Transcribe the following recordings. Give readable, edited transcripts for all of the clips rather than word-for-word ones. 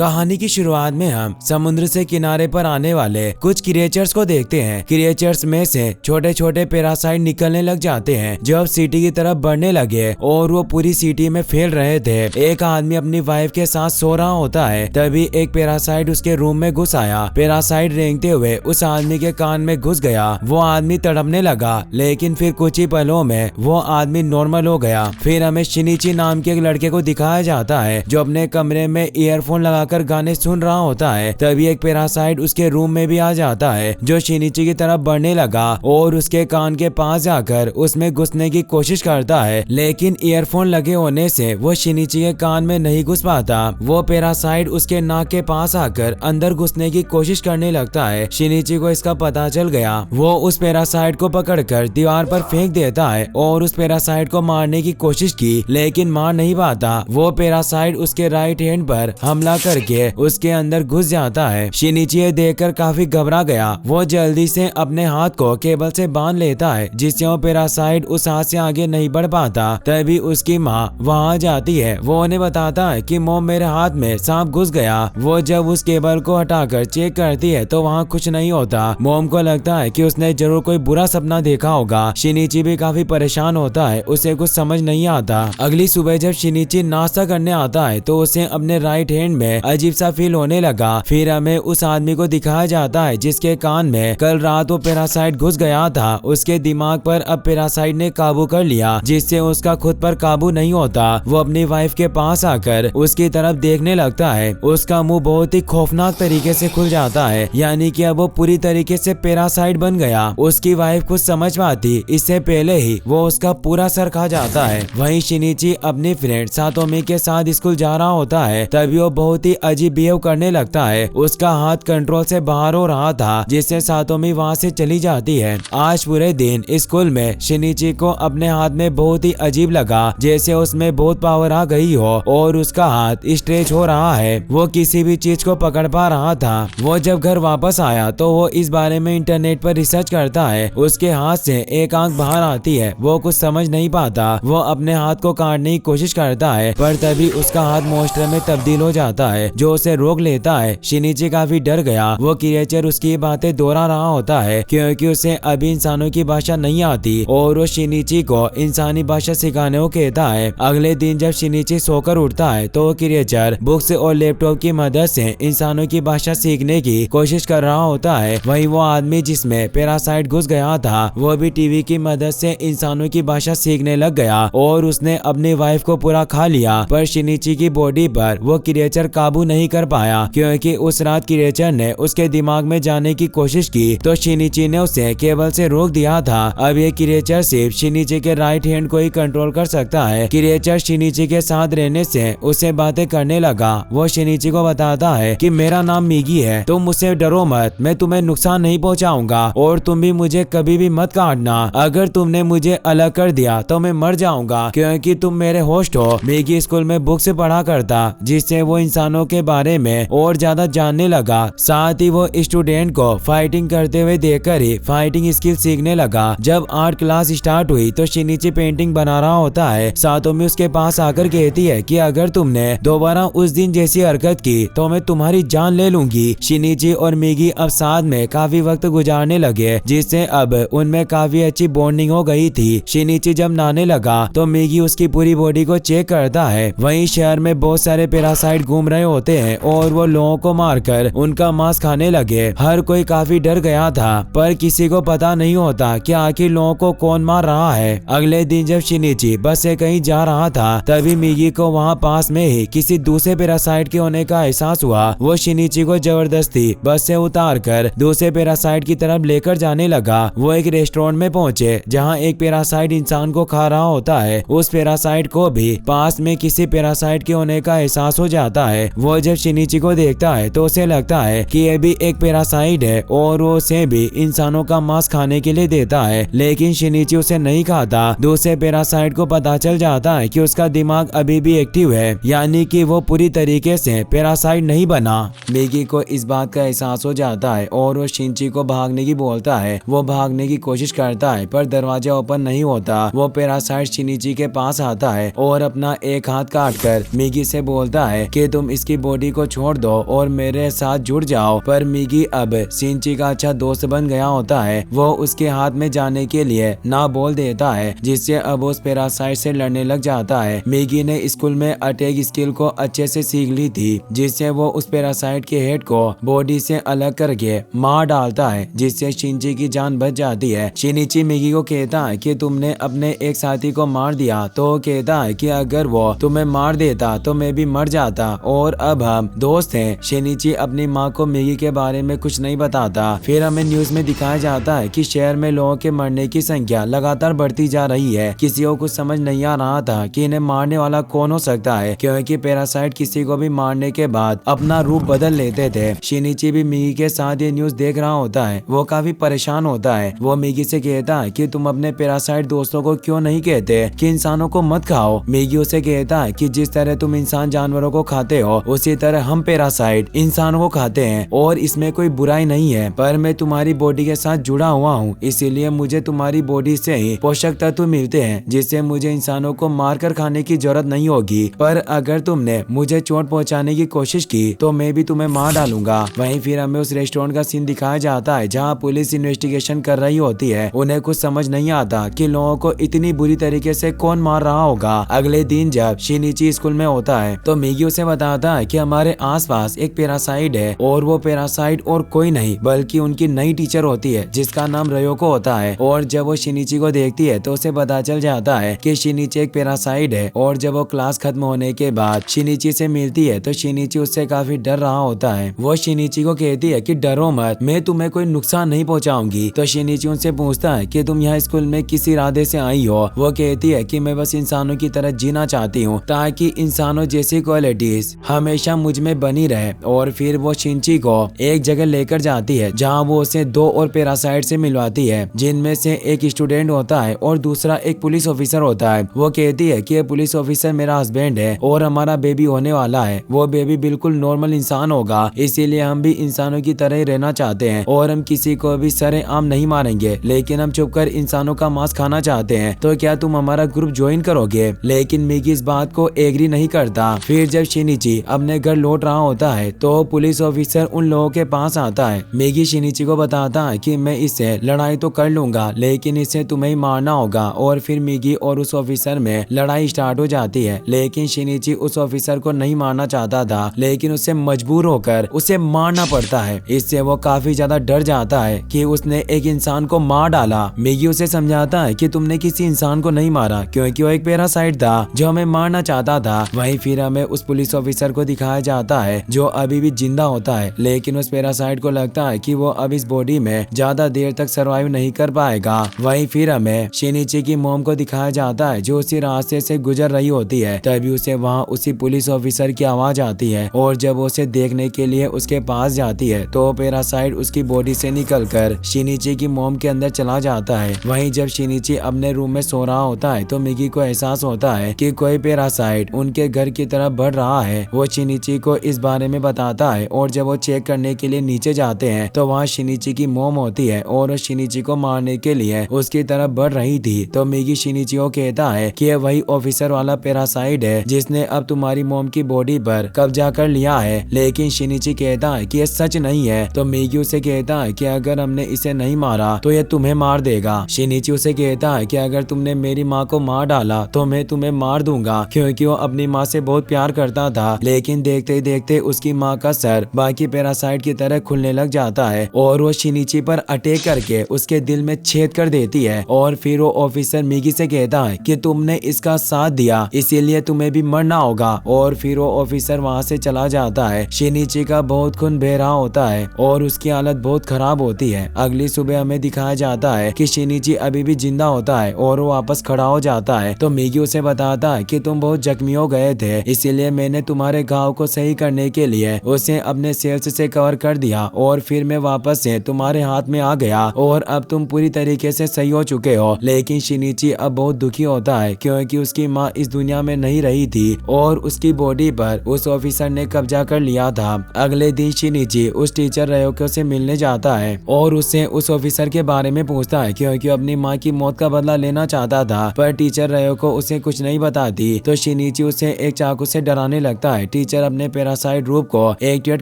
कहानी की शुरुआत में हम समुद्र से किनारे पर आने वाले कुछ क्रिएचर्स को देखते हैं। क्रिएचर्स में से छोटे छोटे पैरासाइट निकलने लग जाते हैं जो अब सिटी की तरफ बढ़ने लगे और वो पूरी सिटी में फैल रहे थे। एक आदमी अपनी वाइफ के साथ सो रहा होता है, तभी एक पैरासाइट उसके रूम में घुस आया। पैरासाइट रेंगते हुए उस आदमी के कान में घुस गया। वो आदमी तड़पने लगा, लेकिन फिर कुछ ही पलों में वो आदमी नॉर्मल हो गया। फिर हमें शिनिची नाम के एक लड़के को दिखाया जाता है जो अपने कमरे में ईयरफोन लगाकर गाने सुन रहा होता है। तभी एक पैरासाइट उसके रूम में भी आ जाता है जो शिनिची की तरफ बढ़ने लगा और उसके कान के पास जाकर उसमें घुसने की कोशिश करता है, लेकिन ईयरफोन लगे होने से वो शिनिची के कान में नहीं घुस पाता। वो पैरासाइट उसके नाक के पास आकर अंदर घुसने की कोशिश करने लगता है। शिनिची को इसका पता चल गया। वो उस पैरासाइट को पकड़कर दीवार पर फेंक देता है और उस पैरासाइट को मारने की कोशिश की, लेकिन मार नहीं पाता। वो पैरासाइट उसके राइट हैंड पर हमला करके उसके अंदर घुस जाता है। शिनिची ये देखकर काफी घबरा गया। वो जल्दी से अपने हाथ को केबल से बांध लेता है जिससे वो पैरासाइट उस हाथ से आगे नहीं बढ़ पाता। तभी उसकी माँ वहाँ जाती है। वो उन्हें बताता है कि मॉम, मेरे हाथ में सांप घुस गया। वो जब उस केबल को हटाकर चेक करती है तो वहाँ कुछ नहीं होता। मॉम को लगता है कि उसने जरूर कोई बुरा सपना देखा होगा। शिनिची भी काफी परेशान होता है, उसे कुछ समझ नहीं आता। अगली सुबह जब शिनिची नाश्ता करने आता है तो उसे अपने राइट हैंड में अजीब सा फील होने लगा। फिर हमें उस आदमी को दिखाया जाता है जिसके कान में कल रात वो पैरासाइट घुस गया था। उसके दिमाग पर अब पैरासाइट ने काबू कर लिया, जिससे उसका खुद पर काबू नहीं होता। वो अपनी वाइफ के पास आकर उसकी तरफ देखने लगता है। उसका मुंह बहुत ही खौफनाक तरीके से खुल जाता है, यानी कि अब वो पूरी तरीके से पैरासाइट बन गया। उसकी वाइफ कुछ समझ पाती इससे पहले ही वो उसका पूरा सर खा जाता है। वहीं शिनिची अपनी फ्रेंड सातोमी के साथ स्कूल जा रहा होता है, तभी वो बहुत ही अजीब बिहेव करने लगता है। उसका हाथ कंट्रोल से बाहर हो रहा था, जिससे सातोमी वहाँ से चली जाती है। आज पूरे दिन स्कूल में शिनिची को अपने हाथ में बहुत ही अजीब लगा, जैसे उसमें बहुत पावर आ गई हो और उसका हाथ स्ट्रेच हो रहा है। वो किसी भी चीज को पकड़ पा रहा था। वो जब घर वापस आया तो वो इस बारे में इंटरनेट पर रिसर्च करता है। उसके हाथ से एक आंख बाहर आती है। वो कुछ समझ नहीं पाता। वो अपने हाथ को काटने की कोशिश करता है, पर तभी उसका हाथ मॉन्स्टर में तब्दील हो जाता है जो उसे रोक लेता है। शिनिची काफी डर गया। वो क्रिएचर उसकी बातें दोहरा रहा होता है क्योंकि उसे अभी इंसानों की भाषा नहीं आती और वो शिनिची को इंसानी भाषा सिखाने को कहता है। अगले दिन जब शिनिची सोकर उठता है तो वो क्रिएचर बुक्स और लैपटॉप की मदद से इंसानों की भाषा सीखने की कोशिश कर रहा होता है। वहीं वो आदमी जिसमें पैरासाइट घुस गया था वो भी टीवी की मदद से इंसानों की भाषा सीखने लग गया और उसने अपनी वाइफ को पूरा खा लिया। पर शिनिची की बॉडी पर वो क्रिएचर काबू नहीं कर पाया क्योंकि उस रात क्रिएचर ने उसके दिमाग में जाने की कोशिश की तो शिनिची ने उसे केबल से रोक दिया था। अब ये क्रिएचर सिर्फ शिनिची के राइट हैंड को ही कंट्रोल कर सकता है। क्रिएचर शिनिची के साथ रहने से उसे बातें करने लगा। वो शिनिची को बताता है कि मेरा नाम मिगी है, तुम मुझसे डरो मत, मैं तुम्हें नुकसान नहीं पहुंचाऊंगा और तुम भी मुझे कभी भी मत काटना। अगर तुमने मुझे अलग कर दिया तो मैं मर जाऊंगा क्योंकि तुम मेरे होस्ट हो। मिगी स्कूल में बुक से पढ़ा करता, जिससे वो इंसानों के बारे में और ज्यादा जानने लगा। साथ ही वो स्टूडेंट को फाइटिंग करते हुए देखकर ही फाइटिंग स्किल सीखने लगा। जब आर्ट क्लास स्टार्ट हुई तो शिनिची पेंटिंग बना रहा होता है। सातोमी उसके पास आकर कहती है कि अगर तुमने दोबारा उस दिन जैसी हरकत की तो मैं तुम्हारी जान ले लूंगी। शिनिची और मिगी अब साथ में काफी वक्त गुजारने लगे, जिससे अब उनमें काफी अच्छी बॉन्डिंग हो गई थी। शिनिची जब नहाने लगा तो मिगी उसकी पूरी बॉडी को चेक करता है। वहीं शहर में बहुत सारे पैरासाइट घूम रहे होते हैं और वो लोगों को मारकर उनका मांस खाने लगे। हर कोई काफी डर गया था, पर किसी को पता नहीं होता कि आखिर लोगों को कौन मार रहा है। अगले दिन जब शिनिची बस से कहीं जा रहा था तभी मिगी को वहाँ पास में ही किसी दूसरे पैरासाइट के होने का एहसास हुआ। वो शिनिची को जबरदस्ती बस से उतारकर दूसरे पैरासाइट की तरफ लेकर जाने लगा। वो एक रेस्टोरेंट में पहुंचे जहां एक पैरासाइट इंसान को खा रहा होता है। उस पैरासाइट को भी पास में किसी पैरासाइट के होने का एहसास हो जाता है। वो जब शिनिची को देखता है तो उसे लगता है कि ये भी एक पैरासाइट है और वो उसे भी इंसानों का मांस खाने के लिए देता है, लेकिन शिनिची उसे नहीं खाता। दूसरे पैरासाइट को पता चल जाता है कि उसका दिमाग अभी भी एक्टिव है, यानी कि वो पूरी तरीके से पैरासाइट नहीं बना। मिगी को इस बात का एहसास हो जाता है और वो शिनिची को भागने की बोलता है। वो भागने की कोशिश करता है पर दरवाजा ओपन नहीं होता। वो पैरासाइट शिनिची के पास आता है और अपना एक हाथ काटकर मिगी से बोलता है कि तुम इसकी उसकी बॉडी को छोड़ दो और मेरे साथ जुड़ जाओ। पर मिगी अब शिनची का अच्छा दोस्त बन गया होता है। वो उसके हाथ में जाने के लिए ना बोल देता है, जिससे अब उस पैरासाइट से लड़ने लग जाता है। मिगी ने स्कूल में अटैक स्किल को अच्छे से सीख ली थी, जिससे वो उस पैरासाइट के हेड को बॉडी से अलग करके मार डालता है, जिससे शिनची की जान बच जाती है। शिनिची मिगी को कहता है कि तुमने अपने एक साथी को मार दिया, तो कहता है कि अगर वो तुम्हें मार देता तो मैं भी मर जाता और अब हम दोस्त हैं। शिनिची अपनी माँ को मिगी के बारे में कुछ नहीं बताता। फिर हमें न्यूज में दिखाया जाता है कि शहर में लोगों के मरने की संख्या लगातार बढ़ती जा रही है। किसी को कुछ समझ नहीं आ रहा था कि इन्हें मारने वाला कौन हो सकता है, क्योंकि पैरासाइट किसी को भी मारने के बाद अपना रूप बदल लेते थे। शिनिची भी मिगी के साथ ये न्यूज देख रहा होता है। वो काफी परेशान होता है। वो मिगी से कहता है कि तुम अपने पैरासाइट दोस्तों को क्यों नहीं कहते कि इंसानों को मत खाओ। मिगी उसे कहता है कि जिस तरह तुम इंसान जानवरों को खाते हो, उसी तरह हम पैरासाइट इंसानों को खाते हैं और इसमें कोई बुराई नहीं है। पर मैं तुम्हारी बॉडी के साथ जुड़ा हुआ हूँ, इसीलिए मुझे तुम्हारी बॉडी से ही पोषक तत्व मिलते हैं, जिससे मुझे इंसानों को मारकर खाने की जरूरत नहीं होगी। पर अगर तुमने मुझे चोट पहुँचाने की कोशिश की तो मैं भी तुम्हें मार डालूंगा। वहीं फिर हमें उस रेस्टोरेंट का सीन दिखाया जाता है, जहाँ पुलिस इन्वेस्टिगेशन कर रही होती है। उन्हें कुछ समझ नहीं आता कि लोगों को इतनी बुरी तरीके से कौन मार रहा होगा। अगले दिन जब शिनिची स्कूल में होता है तो मिगी उसे बताता है कि हमारे आसपास एक पैरासाइट है और वो पैरासाइट और कोई नहीं बल्कि उनकी नई टीचर होती है, जिसका नाम रयोको होता है। और जब वो शिनिची को देखती है तो उसे पता चल जाता है कि शिनिची एक पैरासाइट है। और जब वो क्लास खत्म होने के बाद शिनिची से मिलती है तो शिनिची उससे काफी डर रहा होता है। वो शिनिची को कहती है कि डरो मत, मैं तुम्हें कोई नुकसान नहीं पहुंचाऊंगी। तो शिनिची उनसे पूछता है कि तुम यहाँ स्कूल में किस इरादे से आई हो। वो कहती है कि मैं बस इंसानों की तरह जीना चाहती हूँ, ताकि इंसानों जैसी क्वालिटीज हमेशा मुझ में बनी रहे। और फिर वो शिनची को एक जगह लेकर जाती है, जहाँ वो उसे दो और पैरासाइट से मिलवाती है, जिनमें से एक स्टूडेंट होता है और दूसरा एक पुलिस ऑफिसर होता है। वो कहती है कि ये पुलिस ऑफिसर मेरा हस्बैंड है और हमारा बेबी होने वाला है। वो बेबी बिल्कुल नॉर्मल इंसान होगा, इसीलिए हम भी इंसानों की तरह ही रहना चाहते हैं और हम किसी को भी सरेआम नहीं मारेंगे, लेकिन हम छुपकर इंसानों का मांस खाना चाहते हैं। तो क्या तुम हमारा ग्रुप ज्वाइन करोगे? लेकिन मिगी इस बात को एग्री नहीं करता। फिर जब शिनिची अपने घर लौट रहा होता है तो पुलिस ऑफिसर उन लोगों के पास आता है। मिगी शिनिची को बताता है कि मैं इससे लड़ाई तो कर लूंगा, लेकिन इसे तुम्हें ही मारना होगा। और फिर मिगी और उस ऑफिसर में लड़ाई स्टार्ट हो जाती है। लेकिन शिनिची उस ऑफिसर को नहीं मारना चाहता था, लेकिन उससे मजबूर होकर उसे मारना पड़ता है। इससे वो काफी ज्यादा डर जाता है कि उसने एक इंसान को मार डाला। मिगी उसे समझाता है कि तुमने किसी इंसान को नहीं मारा, क्योंकि वो एक पैरासाइट था जो हमें मारना चाहता था। वहीं फिर हमें उस पुलिस ऑफिसर को दिखाया जाता है जो अभी भी जिंदा होता है, लेकिन उस पैरासाइट को लगता है कि वो अब इस बॉडी में ज्यादा देर तक सरवाइव नहीं कर पाएगा। वहीं फिर हमें शिनिची की मॉम को दिखाया जाता है जो उसी रास्ते से गुजर रही होती है। तभी उसे वहाँ उसी पुलिस ऑफिसर की आवाज आती है और जब वो उसे देखने के लिए उसके पास जाती है तो पैरासाइट उसकी बॉडी से निकलकर शिनिची की मॉम के अंदर चला जाता है। वहीं जब शिनिची अपने रूम में सो रहा होता है तो मिगी को एहसास होता है कि कोई पैरासाइट उनके घर की तरफ बढ़ रहा है। वो शिनिची को इस बारे में बताता है और जब वो चेक करने के लिए नीचे जाते हैं तो वहाँ शिनिची की मॉम होती है और शिनिची को मारने के लिए उसकी तरफ बढ़ रही थी। तो मिगी शिनिची को कहता है कि यह वही ऑफिसर वाला पैरासाइट है जिसने अब तुम्हारी मॉम की बॉडी पर कब्जा कर लिया है। लेकिन शिनिची कहता है कि यह सच नहीं है। तो मिगी उसे कहता है कि अगर हमने इसे नहीं मारा तो यह तुम्हें मार देगा। शिनिची उसे कहता है कि अगर तुमने मेरी माँ को मार डाला तो मैं तुम्हें मार दूंगा, क्योंकि वो अपनी माँ से बहुत प्यार करता था। लेकिन देखते ही देखते उसकी माँ का सर बाकी पैरासाइट की तरह खुलने लग जाता है और वो शिनिची पर अटैक करके उसके दिल में छेद कर देती है। और फिर वो ऑफिसर मिगी से कहता है कि तुमने इसका साथ दिया, इसीलिए तुम्हें भी मरना होगा। और फिर वो ऑफिसर वहाँ से चला जाता है। शिनिची का बहुत खून बह रहा होता है और उसकी हालत बहुत खराब होती है। अगली सुबह हमें दिखाया जाता है कि शिनिची अभी भी जिंदा होता है और वो वापस खड़ा हो जाता है। तो मिगी उसे बताता है कि तुम बहुत जख्मी हो गए थे, इसीलिए मैंने तुम्हारे घाव को सही करने के लिए उसे अपने सेल्स से कवर कर दिया और फिर मैं वापस से तुम्हारे हाथ में आ गया और अब तुम पूरी तरीके से सही हो चुके हो। लेकिन शिनिची अब बहुत दुखी होता है क्योंकि उसकी माँ इस दुनिया में नहीं रही थी और उसकी बॉडी पर उस ऑफिसर ने कब्जा कर लिया था। अगले दिन शिनिची उस टीचर रयोको से मिलने जाता है और उससे उस ऑफिसर के बारे में पूछता है क्योंकि अपनी माँ की मौत का बदला लेना चाहता था। पर टीचर रयोको उसे कुछ नहीं बताती तो शिनिची उसे एक चाकू से डराने लगता है। टीचर अपने पैरासाइट रूप को एक्टिवेट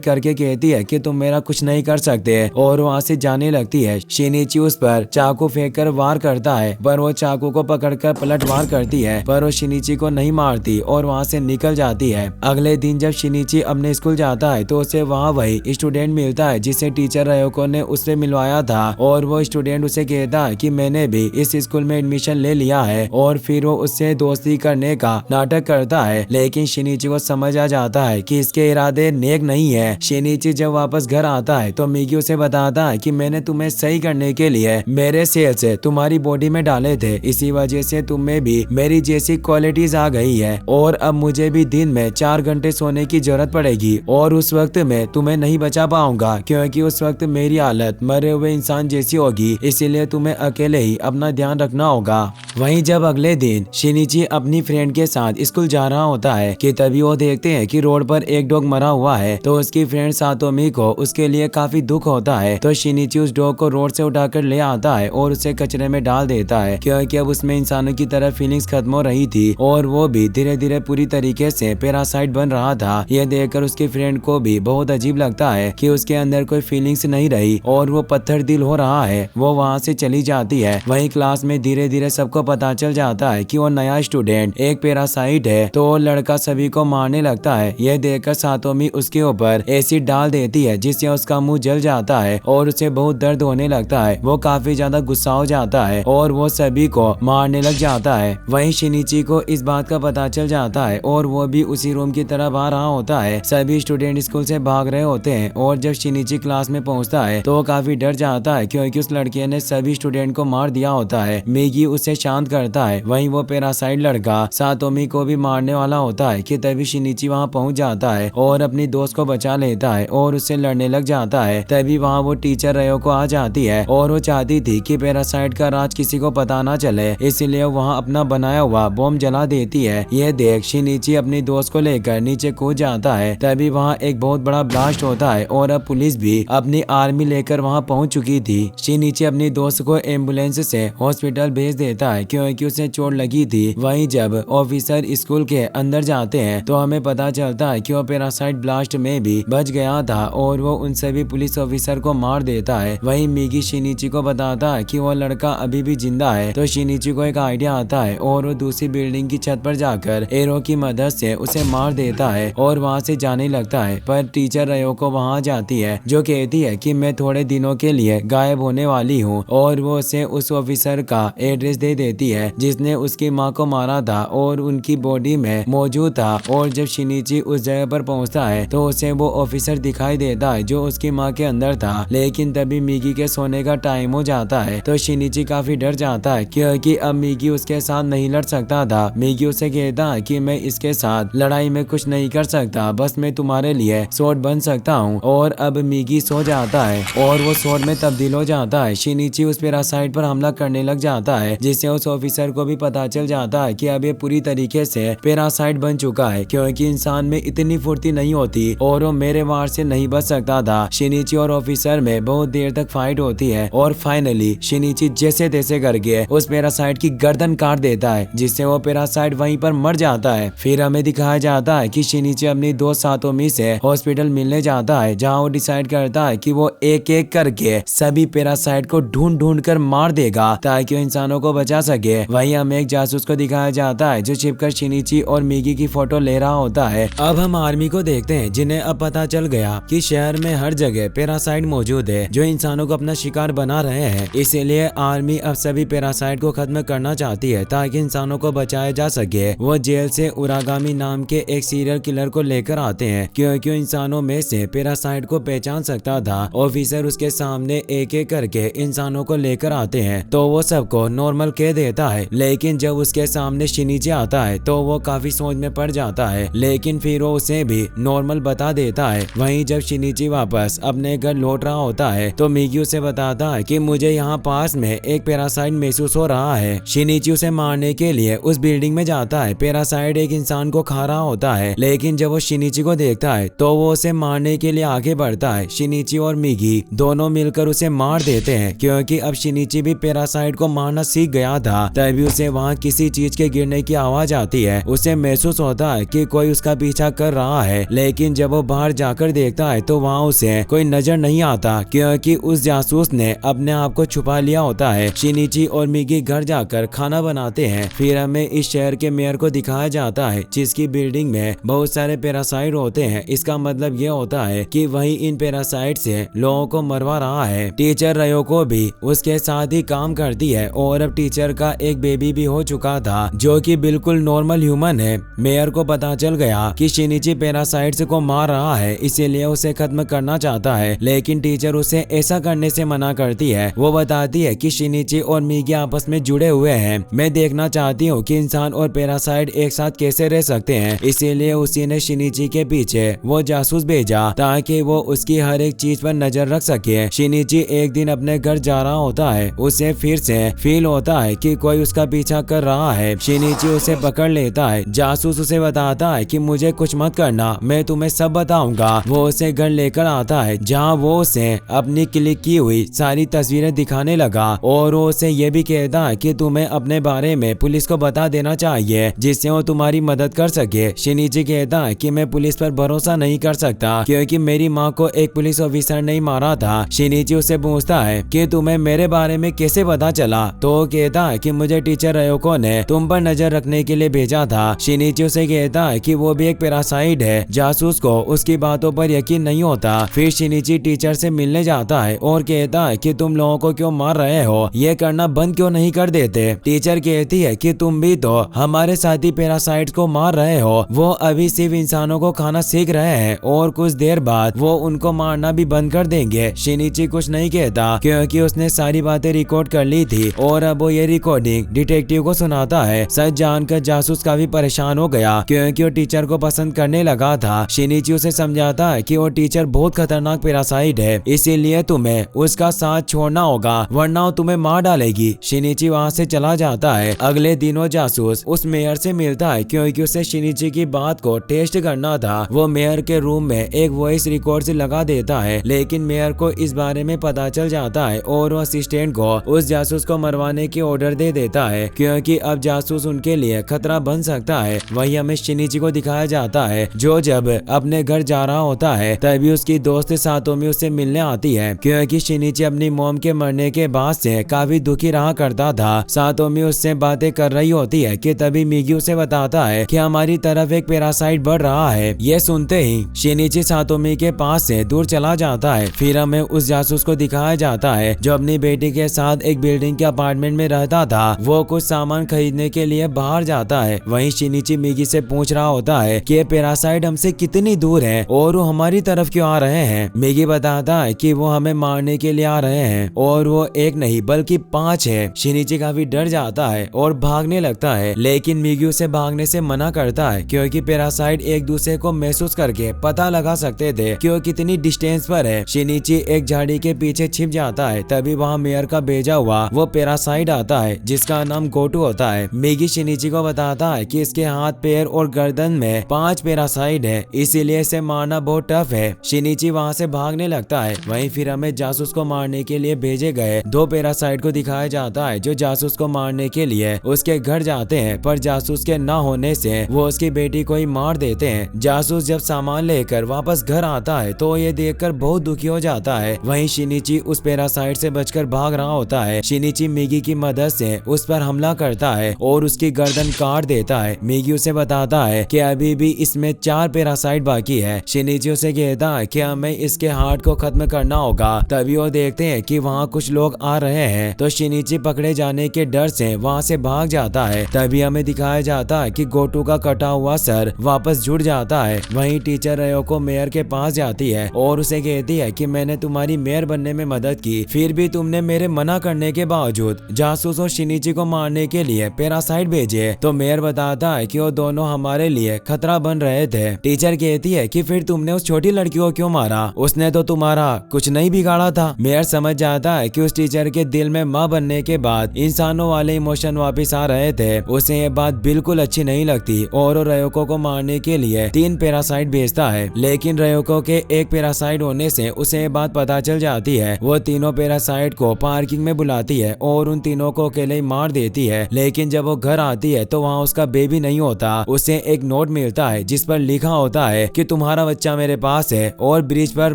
करके कहती है कि तुम मेरा कुछ नहीं कर सकते और वहाँ से जाने लगती है। शिनिची उस पर चाकू फेंक कर वार करता है पर वो चाकू को पकड़कर पलटवार करती है पर वो शिनिची को नहीं मारती और वहाँ से निकल जाती है। अगले दिन जब शिनिची अपने स्कूल जाता है तो उसे वहाँ वही स्टूडेंट मिलता है जिसे टीचर रयोको ने उससे मिलवाया था और वो स्टूडेंट उसे कहता है कि मैंने भी इस स्कूल में एडमिशन ले लिया है और फिर वो उससे दोस्ती करने का नाटक करता है। लेकिन शिनिची को समझ आ जाता है कि इसके इरादे नेक नहीं है। शिनिची जब वापस घर आता है तो मिगी उसे बताता है कि मैंने तुम्हें सही करने के लिए मेरे सेल्स तुम्हारी बॉडी में डाले थे, इसी वजह से तुम्हें भी मेरी जैसी क्वालिटीज आ गई है और अब मुझे भी दिन में 4 घंटे सोने की जरूरत पड़ेगी और उस वक्त मैं तुम्हें नहीं बचा पाऊंगा क्योंकि उस वक्त मेरी हालत मरे हुए इंसान जैसी होगी, इसीलिए तुम्हें अकेले ही अपना ध्यान रखना होगा। वहीं जब अगले दिन शिनिची अपनी फ्रेंड के साथ स्कूल जा रहा होता है कि तभी वो देखते हैं कि रोड पर एक डॉग मरा हुआ है तो उसकी फ्रेंड सातोमी को उसके लिए काफी दुख होता है। तो शिनिची उस डॉग को रोड से उठाकर ले आता है और उसे कचरे में डाल देता है क्योंकि अब उसमें इंसानों की तरह फीलिंग्स खत्म हो रही थी और वो भी धीरे धीरे पूरी तरीके से पैरासाइट बन रहा था। यह देखकर उसकी फ्रेंड को भी बहुत अजीब लगता है कि उसके अंदर कोई फीलिंग्स नहीं रही और वो पत्थर दिल हो रहा है। वो वहाँ से चली जाती है। वहीं क्लास में धीरे धीरे सबको पता चल जाता है कि वो नया स्टूडेंट एक पैरासाइट है तो लड़का सभी को मारने लगता है। यह देखकर सातोमी उसके ऊपर एसिड डाल देती है जिससे उसका मुंह जल जाता है और उसे बहुत दर्द होने लगता है। वो काफी ज्यादा गुस्सा हो जाता है और वो सभी को मारने लग जाता है। वहीं शिनिची को इस बात का पता चल जाता है और वो भी उसी रूम की तरफ आ रहा होता है। सभी स्टूडेंट स्कूल से भाग रहे होते हैं और जब शिनिची क्लास में पहुंचता है तो वो काफी डर जाता है क्योंकि उस लड़के ने सभी स्टूडेंट को मार दिया होता है। मिगी उसे शांत करता है। वहीं वो पैरासाइट लड़का सातोमी को भी मारने वाला होता है कि तभी शिनिची वहां पहुंच जाता है और अपनी दोस्त को बचा लेता है और उससे लड़ने लग जाता है। तभी वहां वो टीचर रयोको आ जाती है और वो चाहती थी कि पैरासाइट का राज किसी को पता ना चले, इसलिए वहां अपना बनाया हुआ बम जला देती है। यह देख शिनिची अपनी दोस्त को लेकर नीचे कूद जाता है। तभी वहां एक बहुत बड़ा ब्लास्ट होता है और अब पुलिस भी अपनी आर्मी लेकर वहां पहुंच चुकी थी। शिनिची अपनी दोस्त को एम्बुलेंस से हॉस्पिटल भेज देता है क्योंकि उसे चोट लगी थी। वहीं जब ऑफिसर स्कूल के अंदर जाते हैं तो हमें पता चलता है कि वो पैरासाइट ब्लास्ट में भी बच गया था और वो उन सभी पुलिस ऑफिसर को मार देता है। वहीं मिगी शिनिची को बताता है कि वो लड़का अभी भी जिंदा है। तो शिनिची को एक आइडिया आता है और वो दूसरी बिल्डिंग की छत पर जाकर एरो की मदद से उसे मार देता है और वहाँ से जाने लगता है। पर टीचर रयोको वहाँ जाती है जो कहती है कि मैं थोड़े दिनों के लिए गायब होने वाली हूँ और वो उसे उस ऑफिसर का एड्रेस दे देती है जिसने उसकी माँ को मारा था और उनकी बॉडी में मौजूद था। और जब शिनिची उस जगह पर पहुँचता है तो उसे वो ऑफिसर दिखाई देता है जो उसकी माँ के अंदर था। लेकिन तभी मिगी के सोने का टाइम हो जाता है तो शिनिची काफी डर जाता है क्योंकि अब मिगी उसके साथ नहीं लड़ सकता था। मिगी उसे कहता है कि मैं इसके साथ लड़ाई में कुछ नहीं कर सकता, बस मैं तुम्हारे लिए सोर्ड बन सकता हूँ। और अब मिगी सो जाता है और वो सोर्ड में तब्दील हो जाता है। शिनिची उस पैरासाइट पर हमला करने लग जाता है जिससे उस ऑफिसर को भी पता चल जाता है कि अब ये पूरी तरीके से पैरासाइट बन चुका है क्योंकि इंसान में इतनी फुर्ती नहीं होती और वो मेरे वार से नहीं बच सकता था। शिनिची और ऑफिसर में बहुत देर तक फाइट होती है और फाइनली शिनिची जैसे तैसे करके उस पैरासाइट की गर्दन काट देता है जिससे वो पैरासाइट वहीं पर मर जाता है। फिर हमें दिखाया जाता है कि शिनिची अपनी दोस्त सातोमी से हॉस्पिटल मिलने जाता है जहाँ वो डिसाइड करता है कि वो एक एक करके सभी पैरासाइट को ढूंढ ढूंढ कर मार देगा ताकि वो इंसानों को बचा सके। वहीं हमें एक जासूस को दिखाया जाता है जो छिपकर शिनिची और मिगी की फोटो ले रहा होता है। अब हम आर्मी को देखते हैं जिन्हें अब पता चल गया कि शहर में हर जगह पैरासाइट मौजूद है जो इंसानों को अपना शिकार बना रहे हैं। इसीलिए आर्मी अब सभी पैरासाइट को खत्म करना चाहती है ताकि इंसानों को बचाया जा सके। वो जेल से उरागामी नाम के एक सीरियल किलर को लेकर आते हैं क्योंकि इंसानों में से पैरासाइट को पहचान सकता था। ऑफिसर उसके सामने एक एक करके इंसानों को लेकर आते हैं तो वो सबको नॉर्मल कह देता है। लेकिन जब उसके सामने शिनिची आता है तो वो काफी सोच में पड़ जाता है लेकिन फिर वो उसे भी नॉर्मल बता देता है। वहीं जब शिनिची वापस अपने घर लौट रहा होता है तो मिगी उसे बताता है कि मुझे यहाँ पास में एक पैरासाइट महसूस हो रहा है। शिनिची उसे मारने के लिए उस बिल्डिंग में जाता है। पैरासाइट एक इंसान को खा रहा होता है लेकिन जब वो शिनिची को देखता है तो वो उसे मारने के लिए आगे बढ़ता है। शिनिची और मिगी दोनों मिलकर उसे मार देते हैं क्योंकि अब शिनिची भी पैरासाइट को मारना सीख गया था। तभी उसे वहाँ किसी चीज के गिरने की आवाज आती है। उसे महसूस होता है कि कोई उसका पीछा कर रहा है, लेकिन जब वो बाहर जाकर देखता है तो वहाँ उसे कोई नजर नहीं आता क्योंकि उस जासूस ने अपने आप को छुपा लिया होता है। शिनिची और मिगी घर जाकर खाना बनाते हैं। फिर हमें इस शहर के मेयर को दिखाया जाता है जिसकी बिल्डिंग में बहुत सारे पैरासाइट होते हैं। इसका मतलब ये होता है कि वही इन पैरासाइट से लोगों को मरवा रहा है। टीचर रयोको भी उसके साथ ही काम करती है और अब टीचर का एक बेबी भी हो चुका था जो कि बिल्कुल नॉर्मल ह्यूमन है। मेयर को पता चल गया कि शिनिची पैरासाइट्स को मार रहा है, इसीलिए उसे खत्म करना चाहता है, लेकिन टीचर उसे ऐसा करने से मना करती है। वो बताती है कि शिनिची और मिगी आपस में जुड़े हुए हैं। मैं देखना चाहती हूँ कि इंसान और पैरासाइट एक साथ कैसे रह सकते हैं, इसीलिए उसी ने शिनिची के पीछे वो जासूस भेजा ताकि वो उसकी हर एक चीज पर नजर रख सके। शिनिची एक दिन अपने घर जा रहा होता है। उसे फिर से फील होता है कि कोई उसका पीछा कर रहा है। शिनिची उसे पकड़ लेता है। जासूस उसे बताता है कि मुझे कुछ मत करना, मैं तुम्हें सब बताऊंगा। वो उसे घर लेकर आता है जहाँ वो उसे अपनी क्लिक की हुई सारी तस्वीरें दिखाने लगा और वो उसे ये भी कहता है कि तुम्हें अपने बारे में पुलिस को बता देना चाहिए जिससे वो तुम्हारी मदद कर सके। शिनिची कहता है कि मैं पुलिस पर भरोसा नहीं कर सकता क्योंकि मेरी माँ को एक पुलिस ऑफिसर ने मारा था। शिनिची उसे पूछता है कि तुम्हें मेरे बारे में कैसे पता चला, तो वो कहता है कि मुझे टीचर रयोको ने तुम पर नजर रखने के लिए भेजा था। शिनिची उसे कहता है कि वो भी एक पैरासाइट है। जासूस को उसकी बातों पर यकीन नहीं होता। फिर शिनिची टीचर से मिलने जाता है और कहता है कि तुम लोगों को क्यों मार रहे हो, ये करना बंद क्यों नहीं कर देते। टीचर कहती है कि तुम भी तो हमारे साथी पैरासाइट्स को मार रहे हो। वो अभी सिर्फ इंसानों को खाना सीख रहे हैं और कुछ देर बाद वो उनको मारना भी बंद कर देंगे। शिनिची कुछ नहीं कहता क्योंकि उसने सारी बातें रिकॉर्ड कर ली थी और अब वो ये रिकॉर्डिंग डिटेक्टिव को सुनाता है। सच जानकर जासूस काफी परेशान हो गया क्योंकि वो टीचर को पसंद करने लगा था। शिनिची उसे समझाता है कि वो टीचर बहुत खतरनाक पैरासाइट है, इसीलिए तुम्हें उसका साथ छोड़ना होगा वरना वो तुम्हें मार डालेगी। शिनिची वहाँ से चला जाता है। अगले दिनों जासूस उस मेयर से मिलता है क्योंकि उसे शिनिची की बात को टेस्ट करना था। वो मेयर के रूम में एक वॉइस रिकॉर्ड से लगा देता है, लेकिन मेयर को इस बारे में पता चल जाता है और वो असिस्टेंट को उस जासूस को मरवाने की ऑर्डर दे देता है क्योंकि अब जासूस उनके लिए खतरा बन सकता है। वही हमें शिनिची को दिखाया जाता है जो जब अपने घर जा रहा होता है तभी उसकी दोस्त सातोमी उससे मिलने आती है क्योंकि शिनिची अपनी मॉम के मरने के बाद से काफी दुखी रहा करता था। सातोमी उससे बातें कर रही होती है कि तभी मिगी उसे बताता है कि हमारी तरफ एक पैरासाइट बढ़ रहा है। ये सुनते ही शिनिची सातोमी के पास से दूर चला जाता है। फिर हमें उस जासूस को दिखाया जाता है जो अपनी बेटी के साथ एक बिल्डिंग के अपार्टमेंट में रहता था। वो कुछ सामान खरीदने के लिए बाहर जाता है। वहीं शिनिची मिगी से पूछ रहा होता है कि ये पैरासाइट हमसे कितनी दूर है और वो हमारी तरफ क्यों आ रहे हैं। मिगी बताता है कि वो हमें मारने के लिए आ रहे हैं और वो एक नहीं बल्कि 5 है। शिनिची काफी डर जाता है और भागने लगता है, लेकिन मिगी उसे भागने से मना करता है क्योंकि पैरासाइट एक दूसरे को महसूस करके पता लगा सकते थे कि वो कितनी डिस्टेंस पर है। शिनिची एक झाड़ी के पीछे छिप जाता है। तभी वहाँ मेयर का भेजा हुआ वो पैरासाइट आता है जिसका नाम गोटू होता है। मिगी शिनिची को बताता है कि इसके हाथ, पैर और गर्दन में 5 पैरासाइट है, इसीलिए इसे मारना बहुत टफ है। शिनिची वहाँ से भागने लगता है। वहीं फिर हमें जासूस को मारने के लिए भेजे गए 2 पैरासाइट को दिखाया जाता है जो जासूस को मारने के लिए उसके घर जाते हैं, पर जासूस के ना होने से वो उसकी बेटी को ही मार देते हैं। जासूस जब सामान लेकर वापस घर आता है तो ये देखकर बहुत दुखी हो जाता है। वहीं शिनिची उस पैरासाइट से बचकर भाग रहा होता है। शिनिची मिगी की मदद से उस पर हमला करता है और उसकी गर्दन काट देता है। मिगी उसे बताता है कि अभी भी इसमें 4 पैरासाइट बाकी है। शिनिची उसे कहता है कि हमें इसके हार्ट को खत्म करना होगा। तभी वो देखते हैं कि वहाँ कुछ लोग आ रहे हैं तो शिनिची पकड़े जाने के डर से वहाँ से भाग जाता है। तभी हमें दिखाया जाता है कि गोटू का कटा हुआ सर वापस जुड़ जाता है। वहीं टीचर रयोको मेयर के पास जाती है और उसे कहती है कि मैंने तुम्हारी मेयर बनने में मदद की, फिर भी तुमने मेरे मना करने के बावजूद जासूस और शिनिची को मारने के लिए पैरासाइट भेजे। तो मेयर बताता है कि वो दोनों हमारे लिए खतरा बन रहे थे। टीचर कहती है कि फिर तुमने उस छोटी लड़की को क्यों मारा, उसने तो तुम्हारा कुछ नहीं बिगाड़ा था। मेयर समझ जाता है कि उस टीचर के दिल में माँ बनने के बाद इंसानों वाले इमोशन वापस आ रहे थे। उसे ये बात बिल्कुल अच्छी नहीं लगती और वो रयोको को मारने के लिए 3 पैरासाइट भेजता है, लेकिन रयोको के एक पैरासाइट होने से उसे ये बात पता चल जाती है। वो तीनों पैरासाइट को पार्किंग में बुलाती है और उन तीनों को अकेले ही मार देती है। लेकिन जब वो घर आती है तो वहाँ उसका बेबी नहीं होता। उसे एक नोट मिलता मिलता है जिस पर लिखा होता है कि तुम्हारा बच्चा मेरे पास है और ब्रिज पर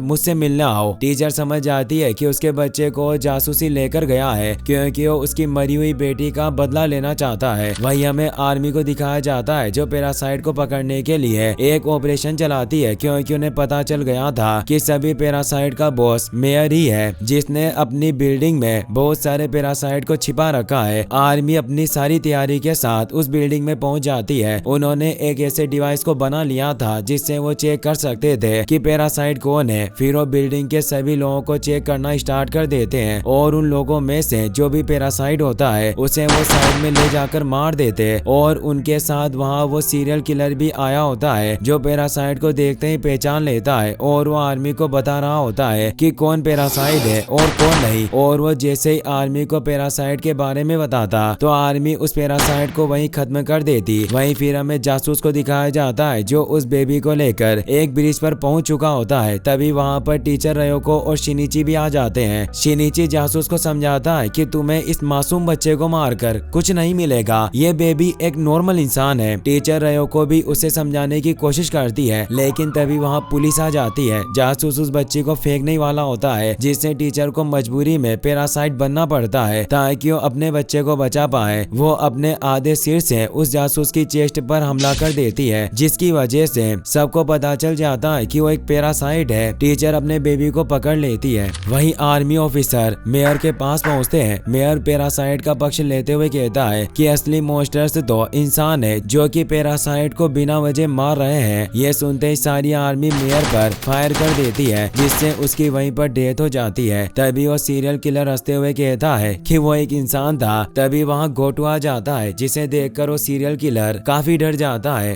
मुझसे मिलने आओ। टीचर समझ जाती है कि उसके बच्चे को जासूसी लेकर गया है क्योंकि वो उसकी मरी हुई बेटी का बदला लेना चाहता है। वही हमें आर्मी को दिखाया जाता है जो पैरासाइट को पकड़ने के लिए एक ऑपरेशन चलाती है क्योंकि उन्हें पता चल गया था कि सभी पैरासाइट का बॉस मेयर ही है जिसने अपनी बिल्डिंग में बहुत सारे पैरासाइट को छिपा रखा है। आर्मी अपनी सारी तैयारी के साथ उस बिल्डिंग में पहुंच जाती है। उन्होंने एक ऐसे डिवाइस को बना लिया था जिससे वो चेक कर सकते थे कि पैरासाइट कौन है। फिर वो बिल्डिंग के सभी लोगों को चेक करना स्टार्ट कर देते हैं और उन लोगों में से जो भी पैरासाइट होता है उसे वो साइड में ले जाकर मार देते हैं। और उनके साथ वहाँ वो सीरियल किलर भी आया होता है जो पैरासाइट को देखते ही पहचान लेता है और वो आर्मी को बता रहा होता है कि कौन पैरासाइट है और कौन नहीं। और वो जैसे ही आर्मी को पैरासाइट के बारे में बताता तो आर्मी उस पैरासाइट को वहीं खत्म कर देती। वहीं फिर हमें जासूस को दिखाया जाता है जो उस बेबी को लेकर एक ब्रिज पर पहुंच चुका होता है। तभी वहां पर टीचर रयोको और शिनिची भी आ जाते हैं। शिनिची जासूस को समझाता है कि तुम्हें इस मासूम बच्चे को मारकर कुछ नहीं मिलेगा, ये बेबी एक नॉर्मल इंसान है। टीचर रयोको भी उसे समझाने की कोशिश करती है लेकिन तभी वहाँ पुलिस आ जाती है। जासूस उस बच्चे को फेंकने वाला होता है जिससे टीचर को मजबूरी में पैरासाइट बनना पड़ता है ताकि वो अपने बच्चे को बचा पाए। वो अपने आधे सिर से उस जासूस की चेस्ट पर हमला कर देती है जिसकी वजह से सबको पता चल जाता है कि वो एक पैरासाइट है। टीचर अपने बेबी को पकड़ लेती है। वहीं आर्मी ऑफिसर मेयर के पास पहुंचते हैं। मेयर पैरासाइट का पक्ष लेते हुए कहता है कि असली मॉन्स्टर्स तो इंसान है जो कि पैरासाइट को बिना वजह मार रहे हैं। ये सुनते ही सारी आर्मी मेयर पर फायर कर देती है जिससे उसकी वहीं पर डेथ हो जाती है। तभी वो सीरियल किलर हंसते हुए कहता है कि वो एक इंसान था। तभी वहाँ गोटू आ जाता है जिसे देखकर वो सीरियल किलर काफी डर जाता है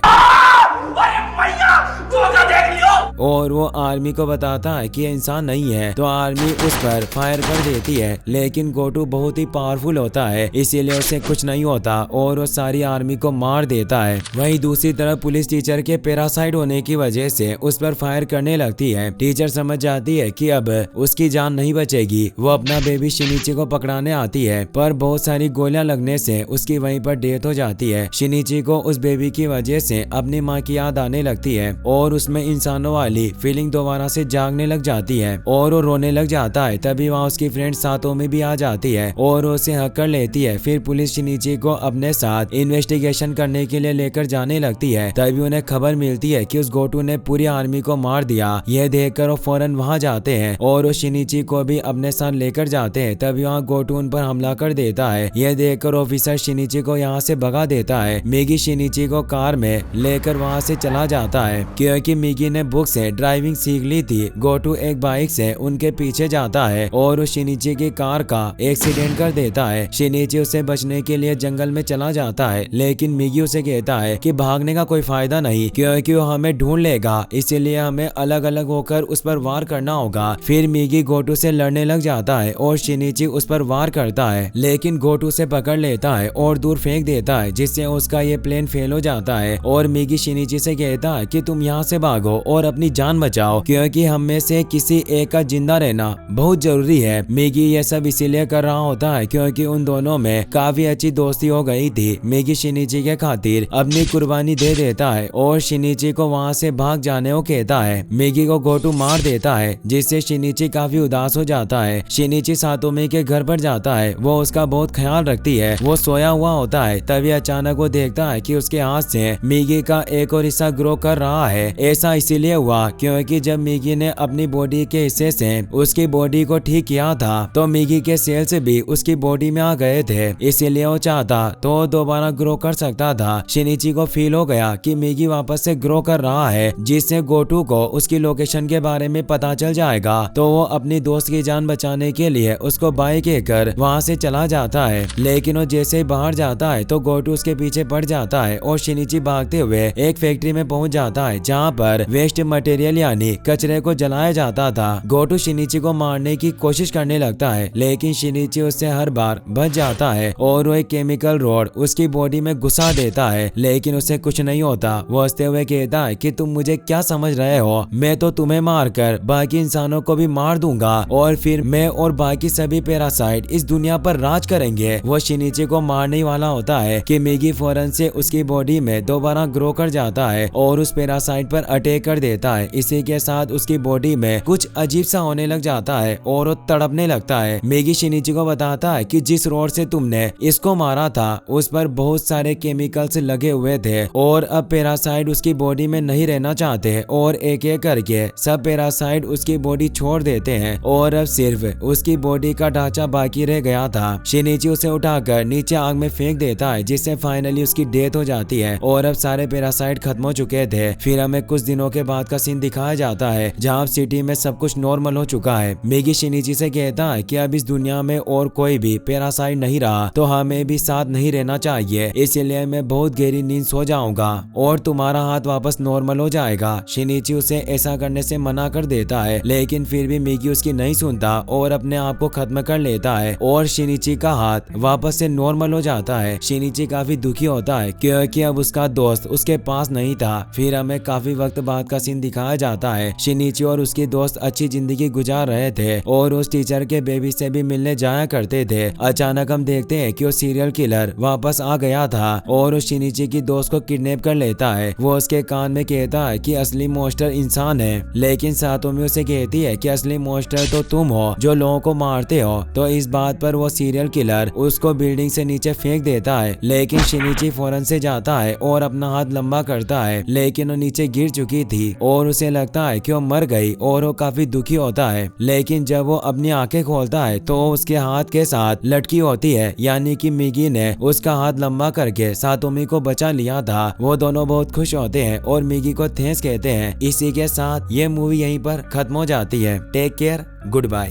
और वो आर्मी को बताता है कि ये इंसान नहीं है। तो आर्मी उस पर फायर कर देती है लेकिन गोटू बहुत ही पावरफुल होता है इसीलिए उसे कुछ नहीं होता और वो सारी आर्मी को मार देता है। वहीं दूसरी तरफ पुलिस टीचर के पैरासाइट होने की वजह से उस पर फायर करने लगती है। टीचर समझ जाती है कि अब उसकी जान नहीं बचेगी। वो अपना बेबी शिनिची को पकड़ाने आती है पर बहुत सारी गोलियां लगने से उसकी वहीं पर डेथ हो जाती है। शिनिची को उस बेबी की वजह से अपनी माँ की याद आने लगती है और उसमें इंसानों वाली फीलिंग दोबारा से जागने लग जाती है और वो रोने लग जाता है। तभी वहाँ उसकी फ्रेंड सातों में भी आ जाती है और उसे हक कर लेती है। फिर पुलिस शिनिची को अपने साथ इन्वेस्टिगेशन करने के लिए लेकर जाने लगती है। तभी उन्हें खबर मिलती है कि उस गोटू ने पूरी आर्मी को मार दिया। यह देखकर वो फौरन वहाँ जाते हैं और वो शिनिची को भी अपने साथ लेकर जाते हैं। तभी वहाँ गोटू उन पर हमला कर देता है। यह देखकर ऑफिसर शिनिची को यहाँ से भगा देता है। मिगी शिनिची को कार में लेकर वहाँ से चला जाता है क्योंकि मिगी ने बुक से ड्राइविंग सीख ली थी। गोटू एक बाइक से उनके पीछे जाता है और शिनिची की कार का एक्सीडेंट कर देता है। शिनिची उसे बचने के लिए जंगल में चला जाता है लेकिन मिगी उसे कहता है कि भागने का कोई फायदा नहीं क्योंकि वो हमें ढूंढ लेगा, इसीलिए हमें अलग अलग होकर उस पर वार करना होगा। फिर मिगी गोटू से लड़ने लग जाता है और शिनिची उस पर वार करता है लेकिन गोटू से पकड़ लेता है और दूर फेंक देता है जिससे उसका ये प्लेन फेल हो जाता है। और मिगी शिनिची से कहता है कि तुम यहाँ से भागो और अपनी जान बचाओ क्योंकि हम में से किसी एक का जिंदा रहना बहुत जरूरी है। मिगी ये सब इसीलिए कर रहा होता है क्योंकि उन दोनों में काफी अच्छी दोस्ती हो गई थी। मिगी शिनिची के खातिर अपनी कुर्बानी दे देता है और शिनिची को वहाँ से भाग जाने को कहता है। मिगी को गोटू मार देता है जिससे शिनिची काफी उदास हो जाता है। शिनिची सातोमी के घर पर जाता है। वो उसका बहुत ख्याल रखती है। वो सोया हुआ होता है। तभी अचानक वो देखता है कि उसके हाथ से मिगी का एक और हिस्सा ग्रो कर रहा है। ऐसा इसीलिए हुआ क्योंकि जब मिगी ने अपनी बॉडी के हिस्से से उसकी बॉडी को ठीक किया था तो मिगी के सेल्स भी उसकी बॉडी में आ गए थे, इसीलिए वो चाहता तो दोबारा ग्रो कर सकता था। शिनिची को फील हो गया कि मिगी वापस से ग्रो कर रहा है जिससे गोटू को उसकी लोकेशन के बारे में पता चल जाएगा। तो वो अपनी दोस्त की जान बचाने के लिए उसको बाइक कहकर वहाँ से चला जाता है लेकिन वो जैसे ही बाहर जाता है तो गोटू उसके पीछे पड़ जाता है और शिनिची भागते हुए एक फैक्ट्री में पहुंच जाता है जहाँ पर वेस्ट मटेरियल यानी कचरे को जलाया जाता था। गोटू शिनिची को मारने की कोशिश करने लगता है, लेकिन शिनिची उससे हर बार बच जाता है और वो एक केमिकल रॉड उसकी बॉडी में घुसा देता है, लेकिन उसे कुछ नहीं होता। वो हंसते हुए कहता है कि तुम मुझे क्या समझ रहे हो, मैं तो तुम्हें मारकर बाकी इंसानों को भी मार दूंगा और फिर मैं और बाकी सभी पैरासाइट इस दुनिया पर राज करेंगे। वो शिनिची को मारने वाला होता है कि मिगी फौरन से उसकी बॉडी में दोबारा ग्रो कर जाता है और उस पैरासाइट पर अटैक कर देता है। इसी के साथ उसकी बॉडी में कुछ अजीब सा होने लग जाता है और वो तड़पने लगता है। मिगी शिनिची को बताता है कि जिस रॉड से तुमने इसको मारा था उस पर बहुत सारे केमिकल्स लगे हुए थे और अब पैरासाइट उसकी बॉडी में नहीं रहना चाहते और एक एक करके सब पैरासाइट उसकी बॉडी छोड़ देते हैं और अब सिर्फ उसकी बॉडी का ढांचा बाकी रह गया था। शिनिची उसे उठाकर नीचे आग में फेंक देता है, जिससे फाइनली उसकी डेथ हो जाती है और अब सारे पैरासाइट खत्म हो चुके थे। फिर हमें कुछ दिनों के बाद का सीन दिखाया जाता है जहाँ सिटी में सब कुछ नॉर्मल हो चुका है। मिगी शिनिची से कहता है कि अब इस दुनिया में और कोई भी पैरासाइट नहीं रहा तो हमें भी साथ नहीं रहना चाहिए, इसलिए मैं बहुत गहरी नींद सो जाऊंगा और तुम्हारा हाथ वापस नॉर्मल हो जाएगा। शिनिची उसे ऐसा करने से मना कर देता है, लेकिन फिर भी मिगी उसकी नहीं सुनता और अपने आप को खत्म कर लेता है और शिनिची का हाथ वापस से नॉर्मल हो जाता है। शिनिची काफी दुखी होता है क्योंकि अब उसका दोस्त उसके पास नहीं था। फिर हमें काफी वक्त बाद का सीन दिखाया जाता है। शिनिची और उसकी दोस्त अच्छी जिंदगी गुजार रहे थे और उस टीचर के बेबी से भी मिलने जाया करते थे। अचानक हम देखते हैं कि वो सीरियल किलर वापस आ गया था और उस शिनिची की दोस्त को किडनैप कर लेता है। वो उसके कान में कहता है कि असली मॉन्स्टर इंसान है, लेकिन सातोमी उसे कहती है कि असली मॉन्स्टर तो तुम हो जो लोगों को मारते हो। तो इस बात पर वो सीरियल किलर उसको बिल्डिंग से नीचे फेंक देता है, लेकिन शिनिची फौरन से जाता है और अपना हाथ लंबा करता है, लेकिन वो नीचे गिर चुकी थी और उसे लगता है कि वो मर गई और वो काफी दुखी होता है। लेकिन जब वो अपनी आंखें खोलता है तो उसके हाथ के साथ लटकी होती है, यानी कि मिगी ने उसका हाथ लंबा करके सातोमी को बचा लिया था। वो दोनों बहुत खुश होते हैं और मिगी को थैंक्स कहते हैं। इसी के साथ ये मूवी यहीं पर खत्म हो जाती है। Take care, good bye.